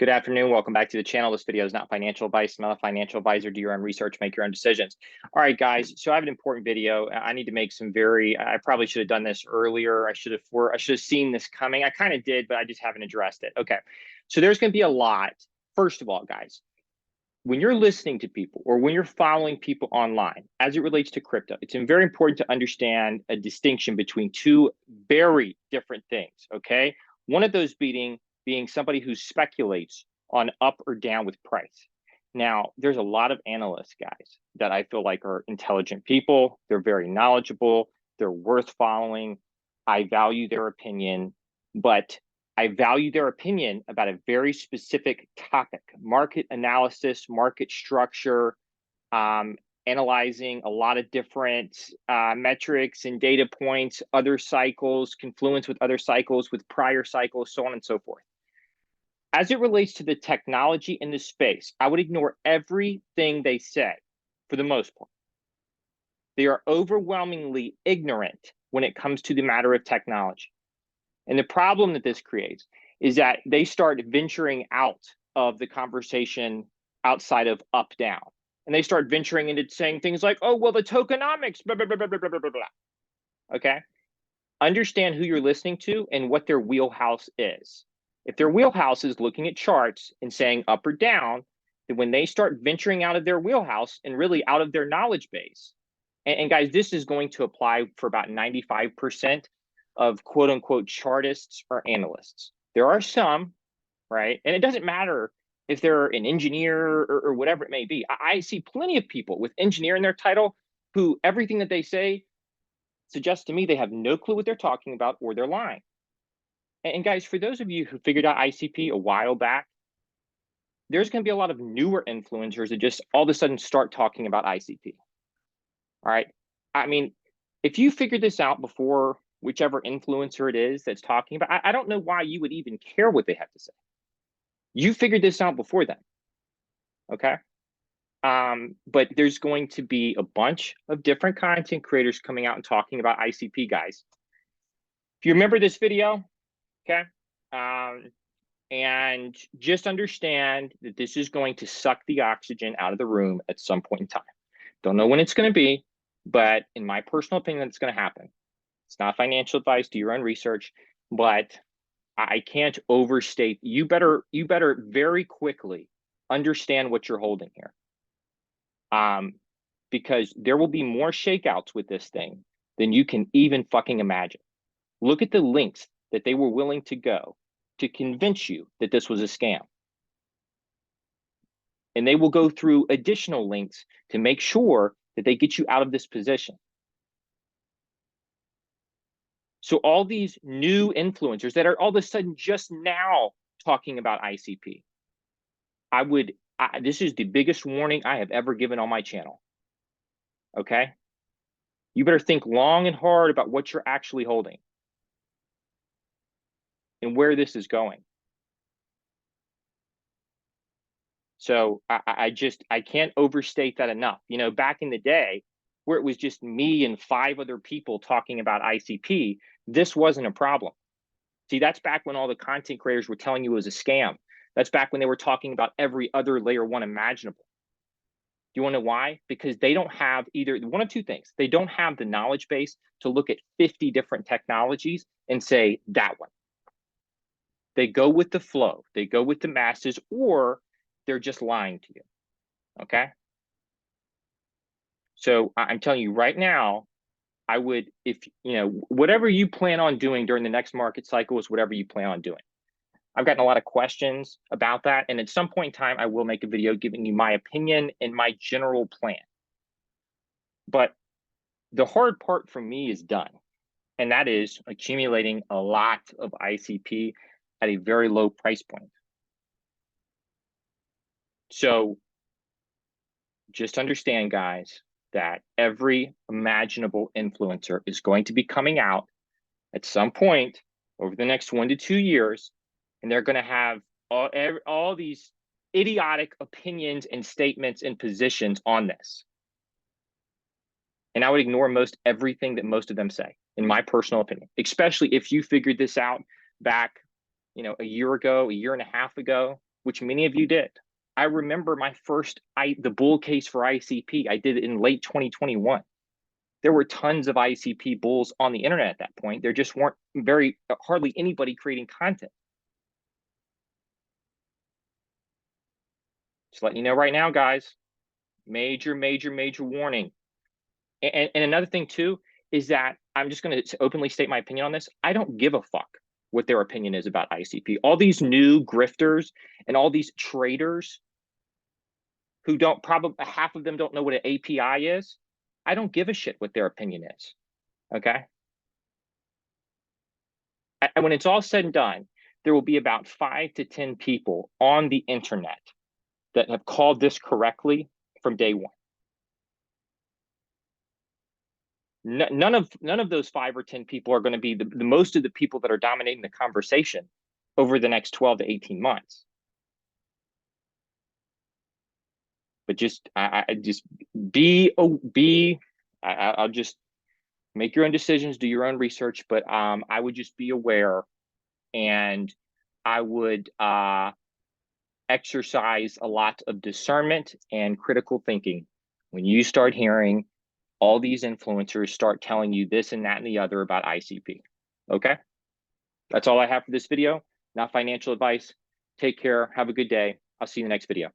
Good afternoon. Welcome back to the channel. This video is not financial advice. I'm not a financial advisor. Do your own research, make your own decisions. All right, guys. So I have an important video. I need to make some I probably should have done this earlier. I should have seen this coming. I kind of did, but I just haven't addressed it. Okay. So there's going to be a lot. First of all, guys, when you're listening to people or when you're following people online, as it relates to crypto, it's very important to understand a distinction between two very different things. Okay. One of those being somebody who speculates on up or down with price. Now, there's a lot of analysts, guys, that I feel like are intelligent people. They're very knowledgeable. They're worth following. I value their opinion, but I value their opinion about a very specific topic: market analysis, market structure, analyzing a lot of different metrics and data points, other cycles, confluence with other cycles, with prior cycles, so on and so forth. As it relates to the technology in the space, I would ignore everything they say for the most part. They are overwhelmingly ignorant when it comes to the matter of technology. And the problem that this creates is that they start venturing out of the conversation outside of up down. And they start venturing into saying things like, oh, well, the tokenomics, blah, blah, blah, blah, blah, blah, blah, blah. Okay? Understand who you're listening to and what their wheelhouse is. If their wheelhouse is looking at charts and saying up or down, then when they start venturing out of their wheelhouse and really out of their knowledge base, and guys, this is going to apply for about 95% of quote unquote chartists or analysts. There are some, right? And it doesn't matter if they're an engineer or whatever it may be. I see plenty of people with engineer in their title who everything that they say suggests to me they have no clue what they're talking about or they're lying. And guys, for those of you who figured out ICP a while back, there's going to be a lot of newer influencers that just all of a sudden start talking about ICP. All right. I mean, if you figured this out before whichever influencer it is that's talking about, I don't know why you would even care what they have to say. You figured this out before them. Okay. But there's going to be a bunch of different content creators coming out and talking about ICP, guys. If you remember this video, okay, and just understand that this is going to suck the oxygen out of the room at some point in time. Don't know when it's going to be, but in my personal opinion, it's going to happen. It's not financial advice. Do your own research, but I can't overstate. You better very quickly understand what you're holding here, because there will be more shakeouts with this thing than you can even fucking imagine. Look at the links that they were willing to go to convince you that this was a scam. And they will go through additional links to make sure that they get you out of this position. So all these new influencers that are all of a sudden just now talking about ICP, this is the biggest warning I have ever given on my channel. Okay? You better think long and hard about what you're actually holding and where this is going. So I can't overstate that enough. You know, back in the day where it was just me and 5 other people talking about ICP, this wasn't a problem. See, that's back when all the content creators were telling you it was a scam. That's back when they were talking about every other layer 1 imaginable. Do you want to know why? Because they don't have either one of two things. They don't have the knowledge base to look at 50 different technologies and say that one. They go with the flow. They go with the masses, or they're just lying to you. Okay? So I'm telling you right now, I would, if you know, whatever you plan on doing during the next market cycle is whatever you plan on doing. I've gotten a lot of questions about that, and at some point in time, I will make a video giving you my opinion and my general plan. But the hard part for me is done, and that is accumulating a lot of ICP at a very low price point. So just understand, guys, that every imaginable influencer is going to be coming out at some point over the next 1 to 2 years, and they're going to have all these idiotic opinions and statements and positions on this. And I would ignore most everything that most of them say, in my personal opinion, especially if you figured this out back, you know, a year ago, a year and a half ago. which many of you did. I remember my first the bull case for ICP. I did it in late 2021. There were tons of ICP bulls on the internet at that point. There just weren't hardly anybody creating content. Just letting you know right now, guys, major warning. And another thing too is that I'm just going to openly state my opinion on this. I don't give a fuck what their opinion is about ICP. All these new grifters and all these traders who don't, probably half of them don't know what an API is. I don't give a shit what their opinion is. Okay. And when it's all said and done, there will be about 5 to 10 people on the internet that have called this correctly from day one. None of those 5 or 10 people are going to be the most of the people that are dominating the conversation over the next 12 to 18 months. But just I'll just make your own decisions, do your own research, but I would just be aware, and I would exercise a lot of discernment and critical thinking when you start hearing all these influencers start telling you this and that and the other about ICP. Okay? That's all I have for this video. Not financial advice. Take care. Have a good day. I'll see you in the next video.